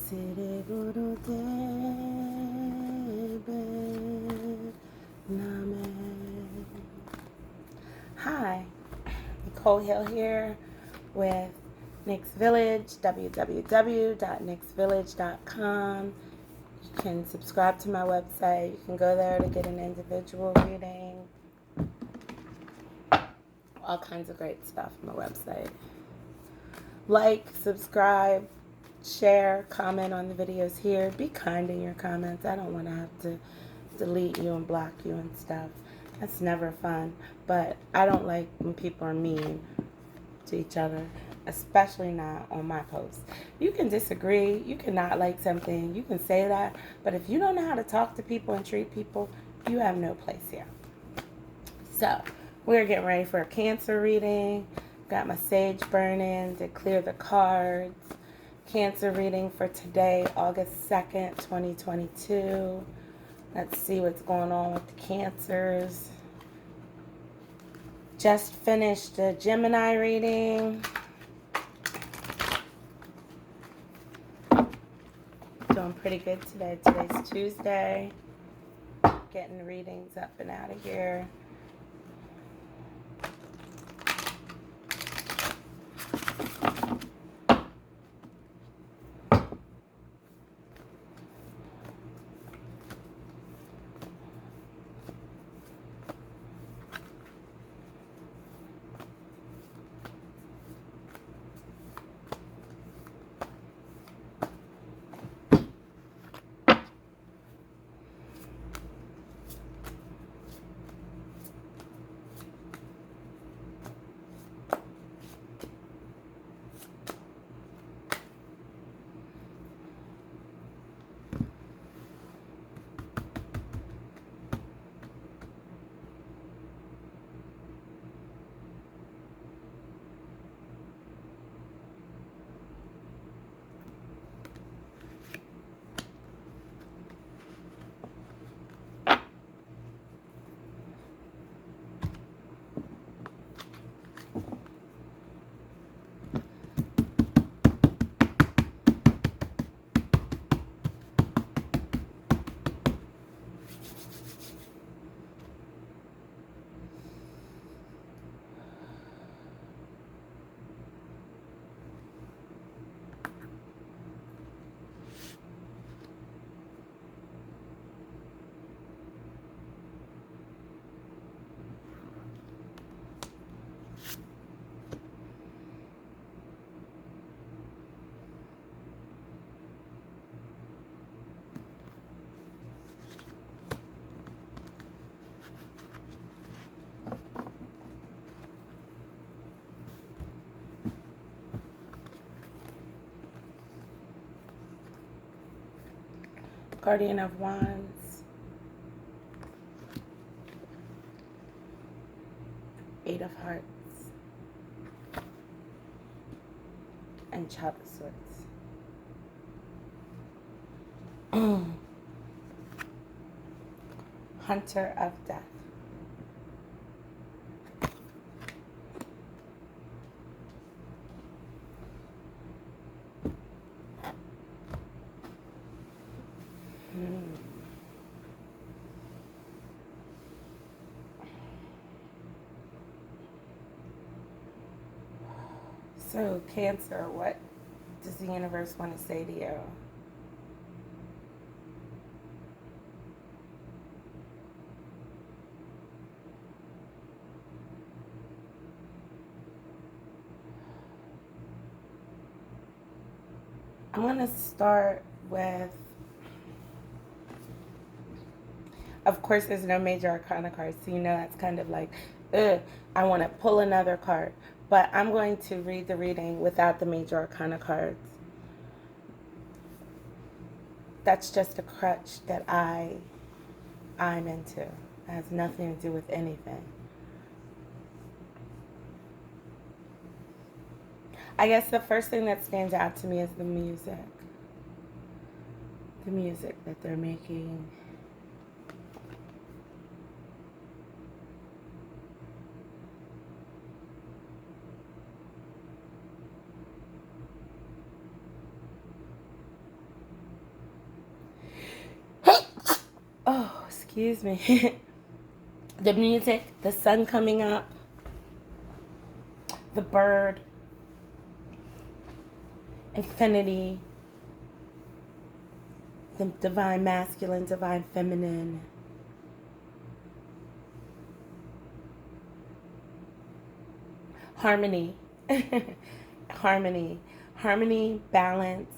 Siri Guru Debe Name. Hi, Nicole Hill here with Nick's Village, www.nicksvillage.com. You can subscribe to my website. You can go there to get an individual reading. All kinds of great stuff on my website. Like, subscribe, share, comment on the videos here. Be kind in your comments. I don't want to have to delete you and block you and stuff. That's never fun. But I don't like when people are mean to each other, especially not on my posts. You can disagree. You can not like something. You can say that. But if you don't know how to talk to people and treat people, you have no place here. So, we're getting ready for a Cancer reading. Got my sage burning to clear the cards. Cancer reading for today, August 2nd, 2022. Let's see what's going on with the Cancers. Just finished the Gemini reading. Doing pretty good today. Today's Tuesday. Getting readings up and out of here. Guardian of Wands, Eight of Hearts, and Child of Swords. Hunter of Death. So, Cancer, what does the universe want to say to you? I'm going to start with, of course, there's no major arcana cards, so you know that's kind of like, I want to pull another card. But I'm going to read the reading without the major arcana cards. That's just a crutch that I'm into. It has nothing to do with anything. I guess the first thing that stands out to me is the music. The music that they're making. excuse me, the music, the sun coming up, the bird, infinity, the divine masculine, divine feminine. Harmony. Harmony. Harmony, balance.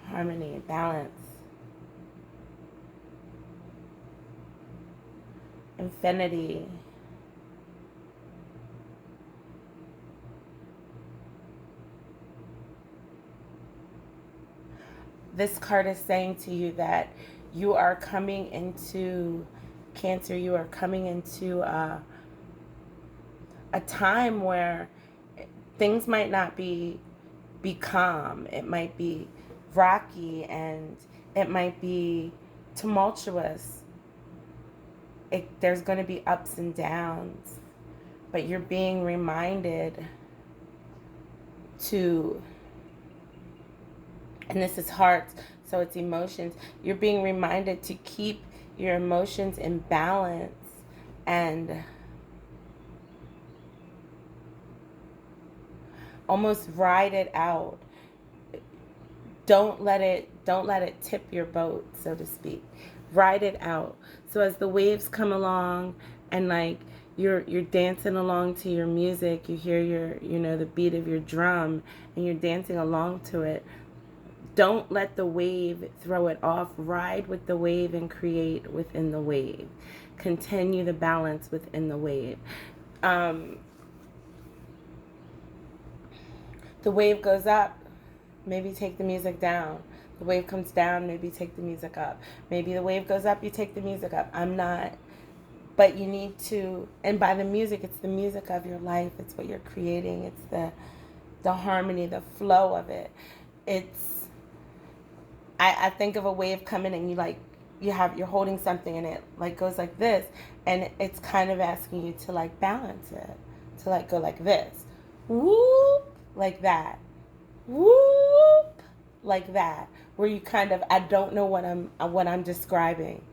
Harmony, balance. Infinity. This card is saying to you that you are coming into Cancer, you are coming into a time where things might not be calm. It might be rocky and it might be tumultuous. There's going to be ups and downs, but you're being reminded to, and this is heart, so it's emotions. You're being reminded to keep your emotions in balance and almost ride it out. Don't let it tip your boat, so to speak. Ride it out. So as the waves come along and like you're dancing along to your music, you hear the beat of your drum and you're dancing along to it. Don't let the wave throw it off. Ride with the wave and create within the wave. Continue the balance within the wave. The wave goes up, maybe take the music down. The wave comes down, maybe take the music up. Maybe the wave goes up, you take the music up. But you need to, and by the music, it's the music of your life. It's what you're creating. It's the harmony, the flow of it. I think of a wave coming and you're holding something and it like goes like this, and it's kind of asking you to like balance it, to like go like this, whoop, like that, whoop, like that, where you kind of, I don't know what I'm describing.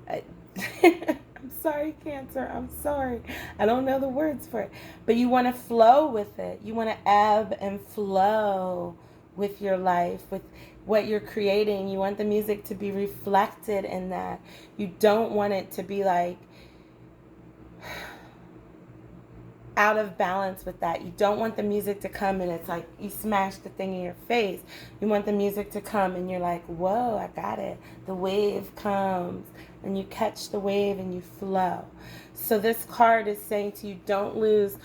I'm sorry, Cancer. I'm sorry. I don't know the words for it. But you want to flow with it. You want to ebb and flow with your life, with what you're creating. You want the music to be reflected in that. You don't want it to be like out of balance with that. You don't want the music to come and it's like you smash the thing in your face. You want the music to come and you're like, whoa, I got it. The wave comes and you catch the wave and you flow. So this card is saying to you, don't lose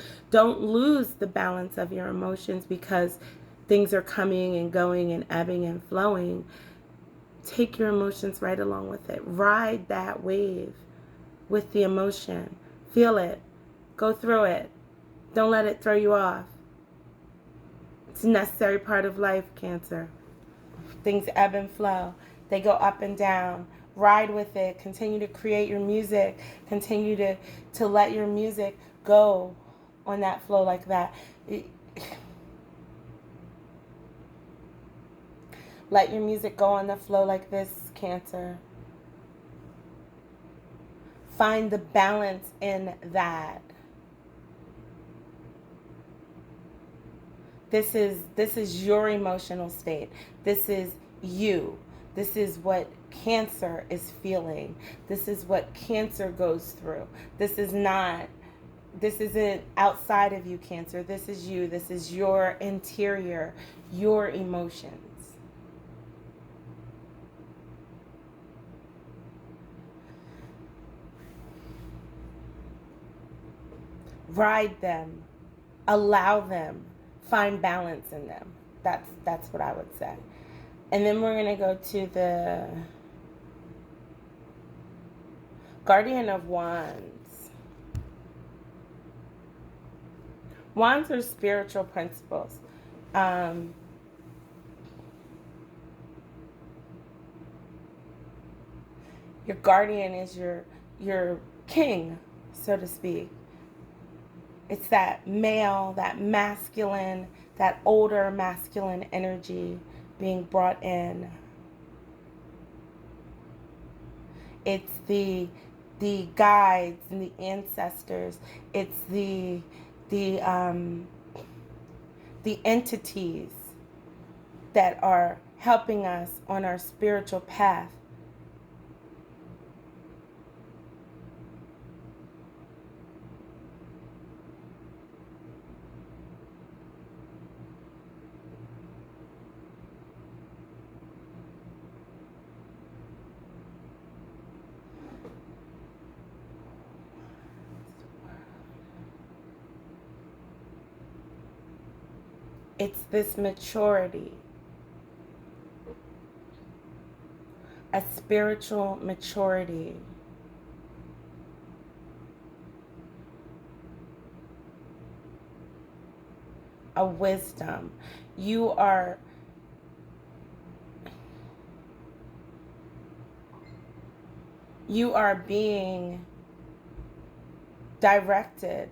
the balance of your emotions because things are coming and going and ebbing and flowing. Take your emotions right along with it. Ride that wave with the emotion. Feel it. Go through it. Don't let it throw you off. It's a necessary part of life, Cancer. Things ebb and flow. They go up and down. Ride with it. Continue to create your music. Continue to let your music go on that flow like that. Let your music go on the flow like this, Cancer. Find the balance in that. This is your emotional state. This is you. This is what Cancer is feeling. This is what Cancer goes through. This isn't outside of you, Cancer. This is you. This is your interior, your emotions. Ride them. Allow them. Find balance in them. That's what I would say. And then we're going to go to the Guardian of Wands. Wands are spiritual principles. Your guardian is your king, so to speak. It's that male, that masculine, that older masculine energy being brought in. It's the guides and the ancestors. It's the entities that are helping us on our spiritual path. It's this maturity, a spiritual maturity. A wisdom. You are being directed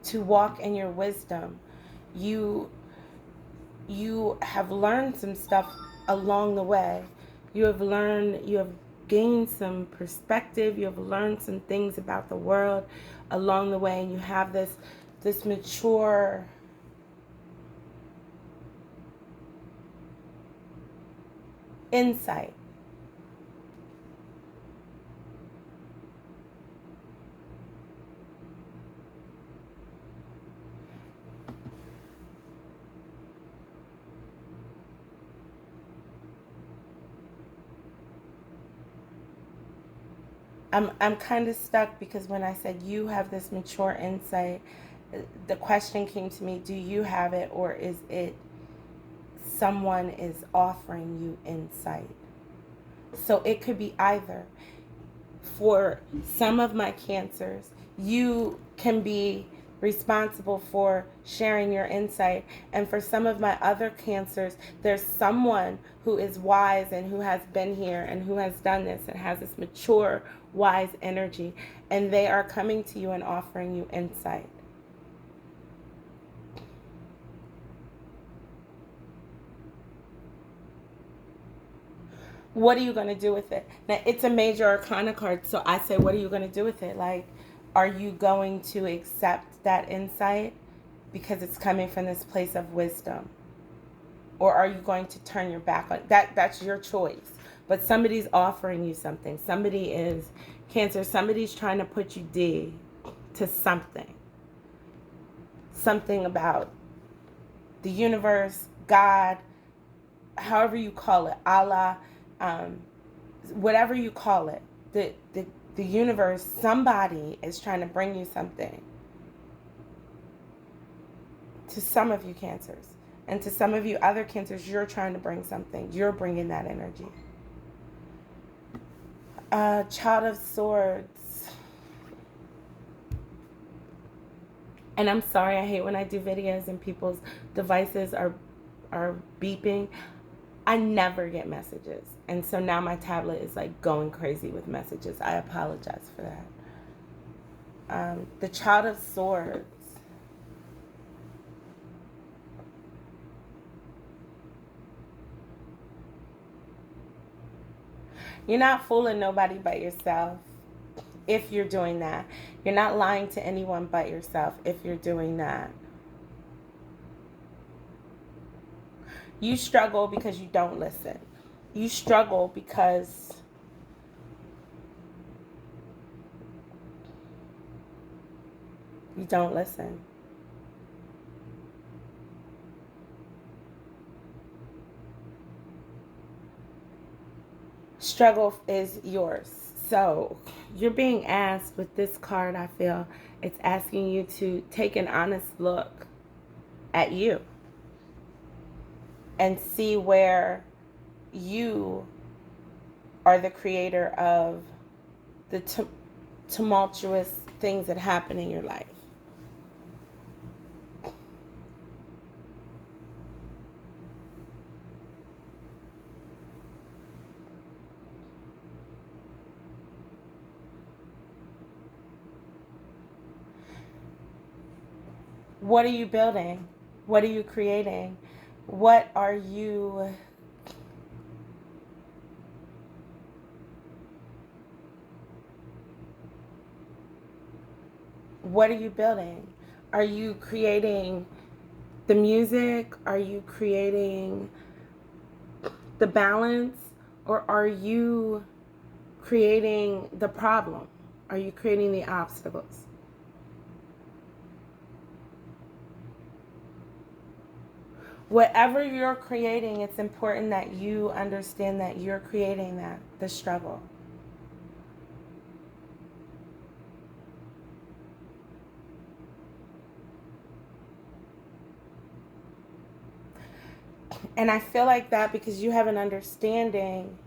to walk in your wisdom. You have learned some stuff along the way. You have gained some perspective. You have learned some things about the world along the way, and you have this mature insight. I'm kind of stuck because when I said you have this mature insight, the question came to me, do you have it, or is it someone is offering you insight? So it could be either. For some of my cancers, you can be responsible for sharing your insight. And for some of my other cancers, there's someone who is wise and who has been here and who has done this and has this mature, wise energy. And they are coming to you and offering you insight. What are you going to do with it? Now, it's a major arcana card, so I say, what are you going to do with it? Like, are you going to accept that insight because it's coming from this place of wisdom? Or are you going to turn your back on that? That's your choice. But somebody's offering you something. Somebody is Cancer. Somebody's trying to put you D to something. Something about the universe, God, however you call it, Allah, whatever you call it, the universe, somebody is trying to bring you something. To some of you cancers. And to some of you other cancers, you're trying to bring something. You're bringing that energy. Child of Swords. And I'm sorry, I hate when I do videos and people's devices are beeping. I never get messages. And so now my tablet is like going crazy with messages. I apologize for that. The Child of Swords. You're not fooling nobody but yourself if you're doing that. You're not lying to anyone but yourself if you're doing that. You struggle because you don't listen. You struggle because you don't listen. Struggle is yours. So you're being asked with this card, I feel, it's asking you to take an honest look at you and see where you are the creator of the tumultuous things that happen in your life. What are you building? What are you creating? What are you building? Are you creating the music? Are you creating the balance? Or are you creating the problem? Are you creating the obstacles? Whatever you're creating, it's important that you understand that you're creating that, the struggle. And I feel like that because you have an understanding.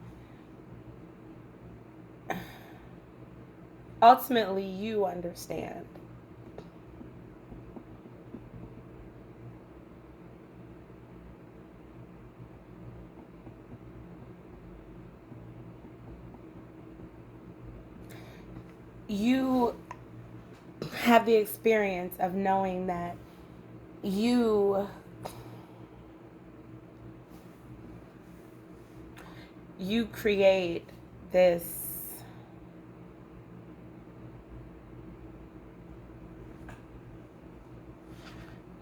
Ultimately, you understand. You have the experience of knowing that you create this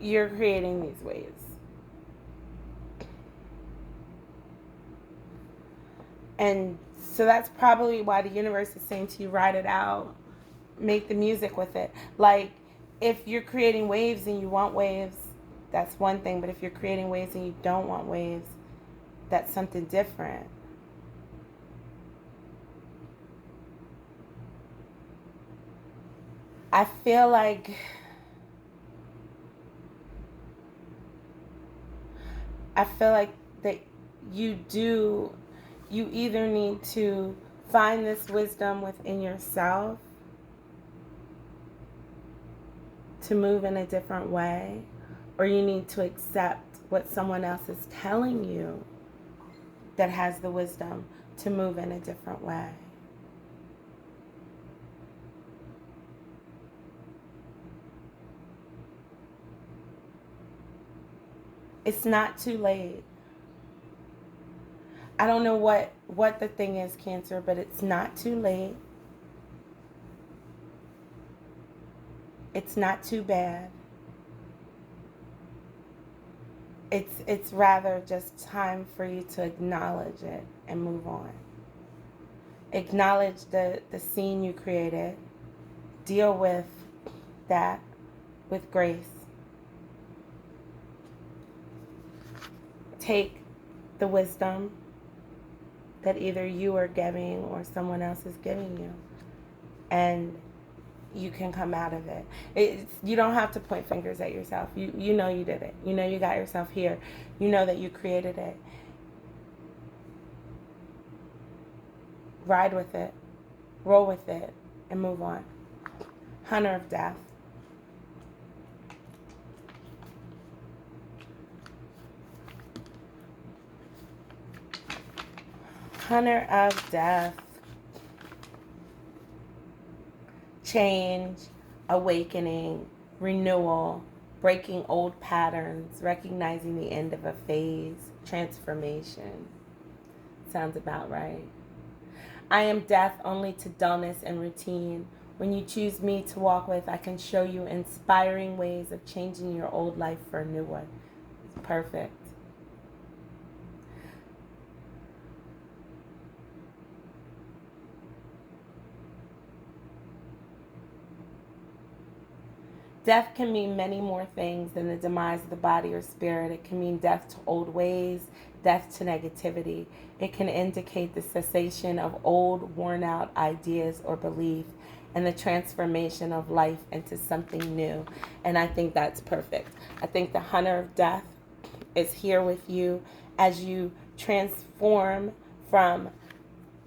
you're creating these waves. And so that's probably why the universe is saying to you, ride it out, make the music with it. Like, if you're creating waves and you want waves, that's one thing. But if you're creating waves and you don't want waves, that's something different. I feel like that you either need to find this wisdom within yourself to move in a different way, or you need to accept what someone else is telling you that has the wisdom to move in a different way. It's not too late. I don't know what the thing is, Cancer, but it's not too late. It's not too bad. It's rather just time for you to acknowledge it and move on. Acknowledge the scene you created. Deal with that with grace. Take the wisdom that either you are giving or someone else is giving you, and you can come out of it. You don't have to point fingers at yourself. You know you did it. You know you got yourself here. You know that you created it. Ride with it. Roll with it. And move on. Hunter of Death. Hunter of Death. Change, awakening, renewal, breaking old patterns, recognizing the end of a phase, transformation. Sounds about right. I am death only to dullness and routine. When you choose me to walk with, I can show you inspiring ways of changing your old life for a new one. It's perfect. Death can mean many more things than the demise of the body or spirit. It can mean death to old ways, death to negativity. It can indicate the cessation of old, worn-out ideas or beliefs and the transformation of life into something new. And I think that's perfect. I think the Hunter of Death is here with you as you transform from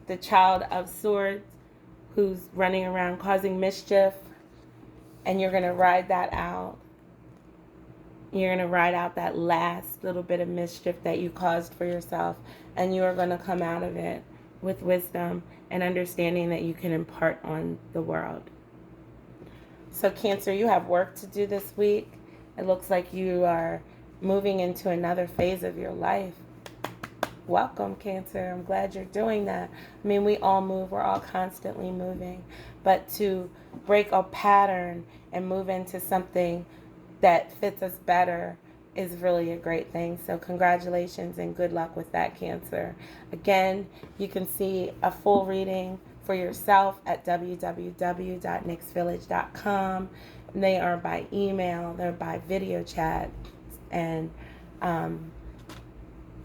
the Child of Swords who's running around causing mischief, and you're going to ride that out. You're going to ride out that last little bit of mischief that you caused for yourself, and you are going to come out of it with wisdom and understanding that you can impart on the world. So Cancer, you have work to do this week. It looks like you are moving into another phase of your life. Welcome, Cancer. I'm glad you're doing that. I mean, we all move. We're all constantly moving. But to break a pattern and move into something that fits us better is really a great thing. So congratulations and good luck with that, Cancer. Again, you can see a full reading for yourself at www.nixvillage.com. They are by email, they're by video chat, and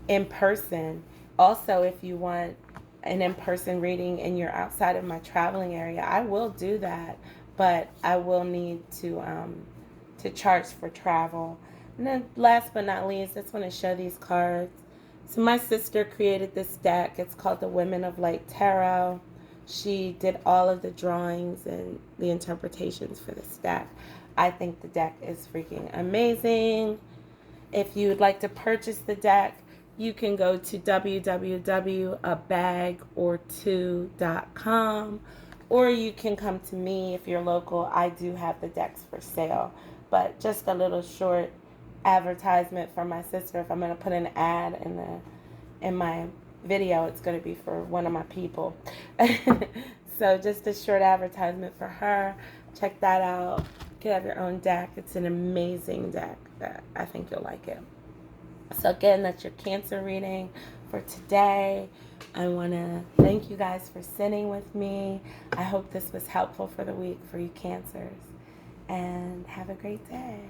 in person. Also, if you want an in-person reading and you're outside of my traveling area, I will do that, but I will need to charge for travel. And then last but not least, I just want to show these cards. So my sister created this deck. It's called the Women of Light Tarot. She did all of the drawings and the interpretations for this deck. I think the deck is freaking amazing. If you would like to purchase the deck, you can go to www.abagor2.com, or you can come to me if you're local. I do have the decks for sale, but just a little short advertisement for my sister. If I'm going to put an ad in my video, it's going to be for one of my people. So just a short advertisement for her. Check that out. You can have your own deck. It's an amazing deck. That I think you'll like it. So again, that's your Cancer reading for today. I want to thank you guys for sitting with me. I hope this was helpful for the week for you Cancers. And have a great day.